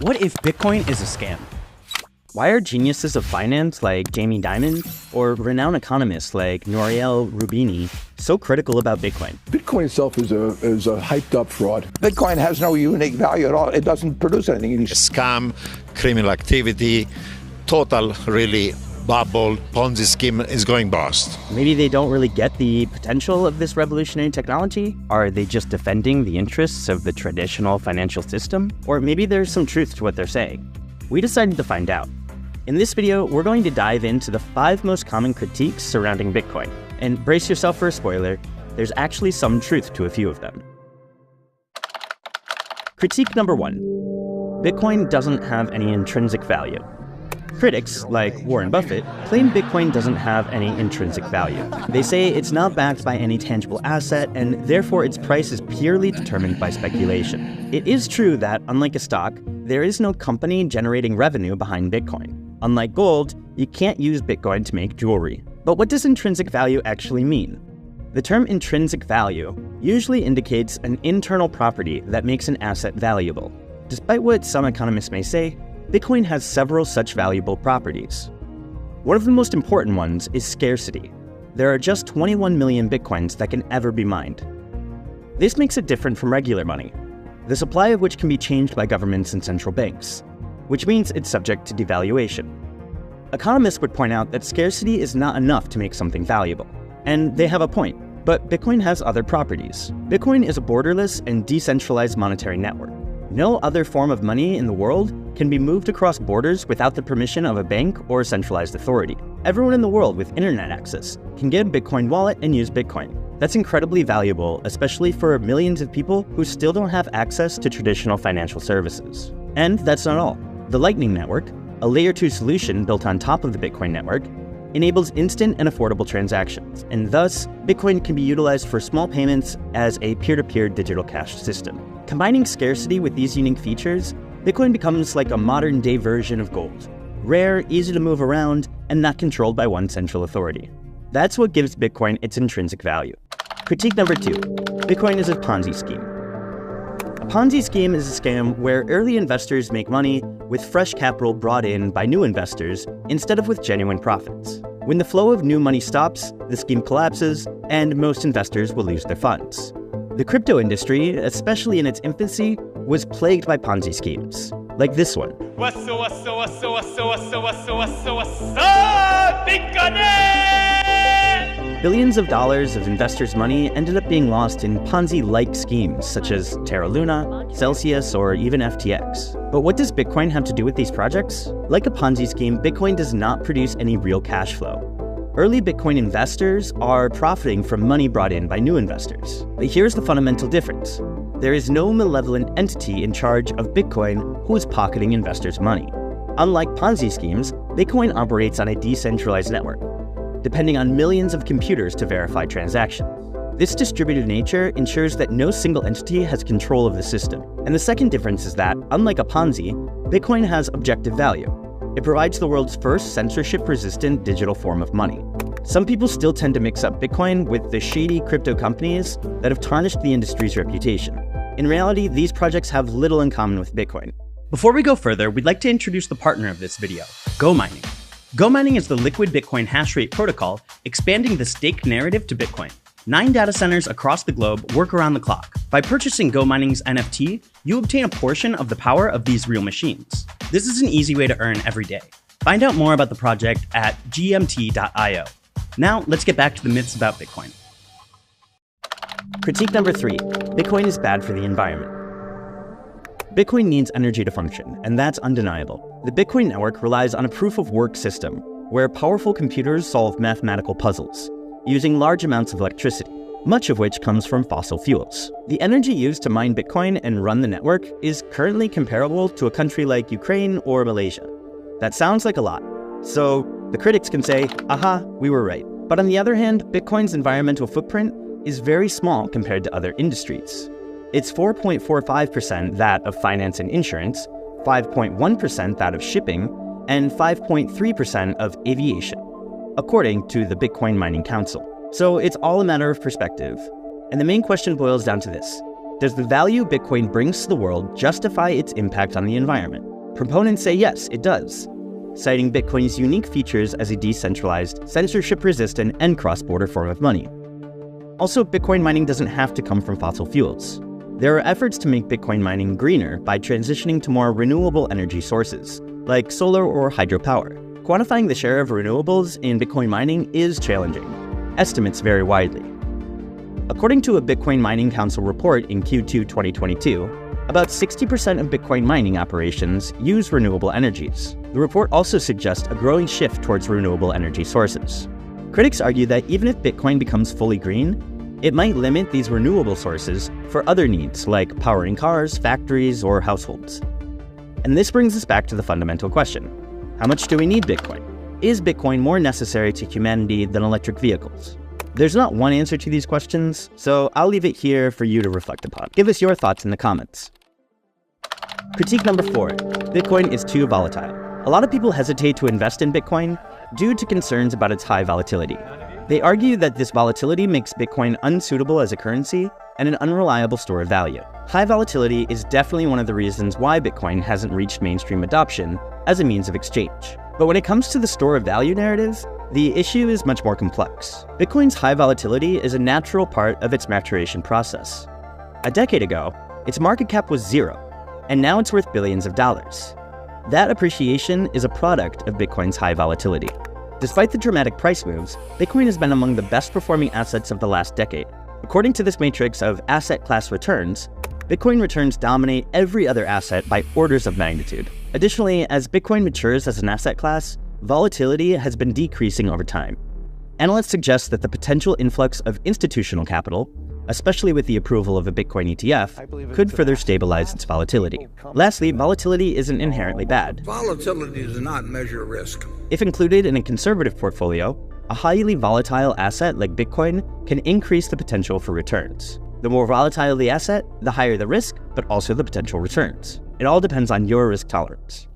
What if Bitcoin is a scam? Why are geniuses of finance like Jamie Dimon or renowned economists like Nouriel Rubini so critical about Bitcoin? Bitcoin itself is a hyped up fraud. Bitcoin has no unique value at all. It doesn't produce anything. Scam, criminal activity, total really bubble, Ponzi scheme is going bust. Maybe they don't really get the potential of this revolutionary technology? Are they just defending the interests of the traditional financial system? Or maybe there's some truth to what they're saying. We decided to find out. In this video, we're going to dive into the 5 most common critiques surrounding Bitcoin. And brace yourself for a spoiler, there's actually some truth to a few of them. Critique number 1. Bitcoin doesn't have any intrinsic value. Critics, like Warren Buffett, claim Bitcoin doesn't have any intrinsic value. They say it's not backed by any tangible asset, and therefore its price is purely determined by speculation. It is true that, unlike a stock, there is no company generating revenue behind Bitcoin. Unlike gold, you can't use Bitcoin to make jewelry. But what does intrinsic value actually mean? The term intrinsic value usually indicates an internal property that makes an asset valuable. Despite what some economists may say, Bitcoin has several such valuable properties. One of the most important ones is scarcity. There are just 21 million Bitcoins that can ever be mined. This makes it different from regular money, the supply of which can be changed by governments and central banks, which means it's subject to devaluation. Economists would point out that scarcity is not enough to make something valuable. And they have a point, but Bitcoin has other properties. Bitcoin is a borderless and decentralized monetary network. No other form of money in the world can be moved across borders without the permission of a bank or a centralized authority. Everyone in the world with internet access can get a Bitcoin wallet and use Bitcoin. That's incredibly valuable, especially for millions of people who still don't have access to traditional financial services. And that's not all. The Lightning Network, a Layer 2 solution built on top of the Bitcoin network, enables instant and affordable transactions, and thus, Bitcoin can be utilized for small payments as a peer-to-peer digital cash system. Combining scarcity with these unique features, Bitcoin becomes like a modern-day version of gold. Rare, easy to move around, and not controlled by one central authority. That's what gives Bitcoin its intrinsic value. Critique number 2. Bitcoin is a Ponzi scheme. A Ponzi scheme is a scam where early investors make money with fresh capital brought in by new investors instead of with genuine profits. When the flow of new money stops, the scheme collapses, and most investors will lose their funds. The crypto industry, especially in its infancy, was plagued by Ponzi schemes, like this one. Billions of dollars of investors' money ended up being lost in Ponzi-like schemes such as Terra Luna, Celsius, or even FTX. But what does Bitcoin have to do with these projects? Like a Ponzi scheme, Bitcoin does not produce any real cash flow. Early Bitcoin investors are profiting from money brought in by new investors. But here's the fundamental difference. There is no malevolent entity in charge of Bitcoin who is pocketing investors' money. Unlike Ponzi schemes, Bitcoin operates on a decentralized network, depending on millions of computers to verify transactions. This distributed nature ensures that no single entity has control of the system. And the second difference is that, unlike a Ponzi, Bitcoin has objective value. It provides the world's first censorship-resistant digital form of money. Some people still tend to mix up Bitcoin with the shady crypto companies that have tarnished the industry's reputation. In reality, these projects have little in common with Bitcoin. Before we go further, we'd like to introduce the partner of this video, Go Mining. Go Mining is the liquid Bitcoin hash rate protocol expanding the staked narrative to Bitcoin. 9 data centers across the globe work around the clock. By purchasing Go Mining's NFT, you obtain a portion of the power of these real machines. This is an easy way to earn every day. Find out more about the project at gmt.io. Now, let's get back to the myths about Bitcoin. Critique number 3. Bitcoin is bad for the environment. Bitcoin needs energy to function, and that's undeniable. The Bitcoin network relies on a proof-of-work system, where powerful computers solve mathematical puzzles, using large amounts of electricity, much of which comes from fossil fuels. The energy used to mine Bitcoin and run the network is currently comparable to a country like Ukraine or Malaysia. That sounds like a lot. So the critics can say, aha, we were right. But on the other hand, Bitcoin's environmental footprint is very small compared to other industries. It's 4.45% that of finance and insurance, 5.1% that of shipping, and 5.3% of aviation, according to the Bitcoin Mining Council. So it's all a matter of perspective. And the main question boils down to this. Does the value Bitcoin brings to the world justify its impact on the environment? Proponents say yes, it does, citing Bitcoin's unique features as a decentralized, censorship-resistant, and cross-border form of money. Also, Bitcoin mining doesn't have to come from fossil fuels. There are efforts to make Bitcoin mining greener by transitioning to more renewable energy sources, like solar or hydropower. Quantifying the share of renewables in Bitcoin mining is challenging. Estimates vary widely. According to a Bitcoin Mining Council report in Q2 2022, about 60% of Bitcoin mining operations use renewable energies. The report also suggests a growing shift towards renewable energy sources. Critics argue that even if Bitcoin becomes fully green, it might limit these renewable sources for other needs like powering cars, factories, or households. And this brings us back to the fundamental question: how much do we need Bitcoin? Is Bitcoin more necessary to humanity than electric vehicles? There's not one answer to these questions, so I'll leave it here for you to reflect upon. Give us your thoughts in the comments. Critique number 4, Bitcoin is too volatile. A lot of people hesitate to invest in Bitcoin due to concerns about its high volatility. They argue that this volatility makes Bitcoin unsuitable as a currency and an unreliable store of value. High volatility is definitely one of the reasons why Bitcoin hasn't reached mainstream adoption as a means of exchange. But when it comes to the store of value narrative, the issue is much more complex. Bitcoin's high volatility is a natural part of its maturation process. A decade ago, its market cap was zero, and now it's worth billions of dollars. That appreciation is a product of Bitcoin's high volatility. Despite the dramatic price moves, Bitcoin has been among the best performing assets of the last decade. According to this matrix of asset class returns, Bitcoin returns dominate every other asset by orders of magnitude. Additionally, as Bitcoin matures as an asset class, volatility has been decreasing over time. Analysts suggest that the potential influx of institutional capital, especially with the approval of a Bitcoin ETF, could further stabilize its volatility. Lastly, volatility isn't inherently bad. Volatility does not measure risk. If included in a conservative portfolio, a highly volatile asset like Bitcoin can increase the potential for returns. The more volatile the asset, the higher the risk, but also the potential returns. It all depends on your risk tolerance.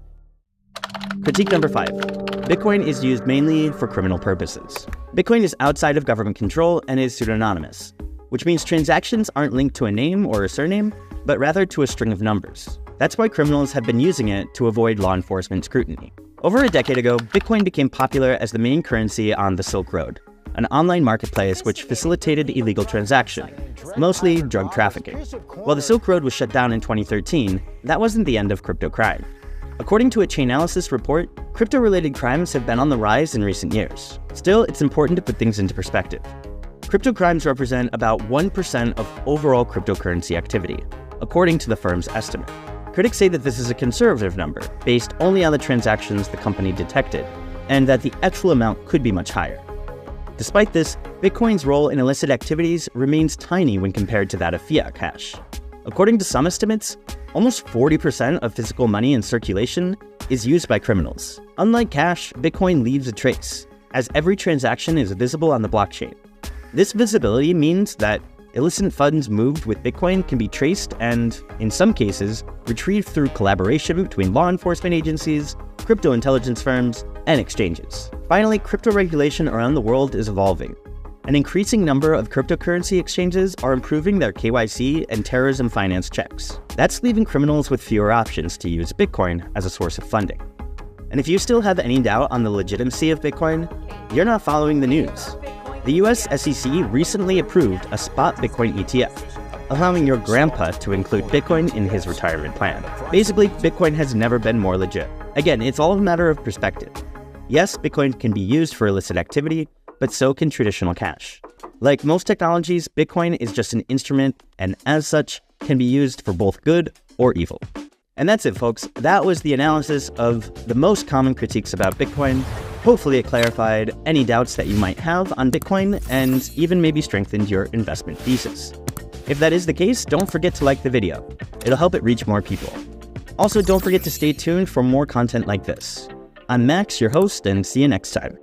Critique number 5. Bitcoin is used mainly for criminal purposes. Bitcoin is outside of government control and is pseudonymous, which means transactions aren't linked to a name or a surname, but rather to a string of numbers. That's why criminals have been using it to avoid law enforcement scrutiny. Over a decade ago, Bitcoin became popular as the main currency on the Silk Road, an online marketplace which facilitated illegal transaction, mostly drug trafficking. While the Silk Road was shut down in 2013, that wasn't the end of crypto crime. According to a Chainalysis report, crypto-related crimes have been on the rise in recent years. Still, it's important to put things into perspective. Crypto crimes represent about 1% of overall cryptocurrency activity, according to the firm's estimate. Critics say that this is a conservative number, based only on the transactions the company detected, and that the actual amount could be much higher. Despite this, Bitcoin's role in illicit activities remains tiny when compared to that of fiat cash. According to some estimates, almost 40% of physical money in circulation is used by criminals. Unlike cash, Bitcoin leaves a trace, as every transaction is visible on the blockchain. This visibility means that illicit funds moved with Bitcoin can be traced and, in some cases, retrieved through collaboration between law enforcement agencies, crypto intelligence firms, and exchanges. Finally, crypto regulation around the world is evolving. An increasing number of cryptocurrency exchanges are improving their KYC and terrorism finance checks. That's leaving criminals with fewer options to use Bitcoin as a source of funding. And if you still have any doubt on the legitimacy of Bitcoin, you're not following the news. The US SEC recently approved a spot Bitcoin ETF, allowing your grandpa to include Bitcoin in his retirement plan. Basically, Bitcoin has never been more legit. Again, it's all a matter of perspective. Yes, Bitcoin can be used for illicit activity, but so can traditional cash. Like most technologies, Bitcoin is just an instrument and as such can be used for both good or evil. And that's it, folks. That was the analysis of the most common critiques about Bitcoin. Hopefully it clarified any doubts that you might have on Bitcoin and even maybe strengthened your investment thesis. If that is the case, don't forget to like the video. It'll help it reach more people. Also, don't forget to stay tuned for more content like this. I'm Max, your host, and see you next time.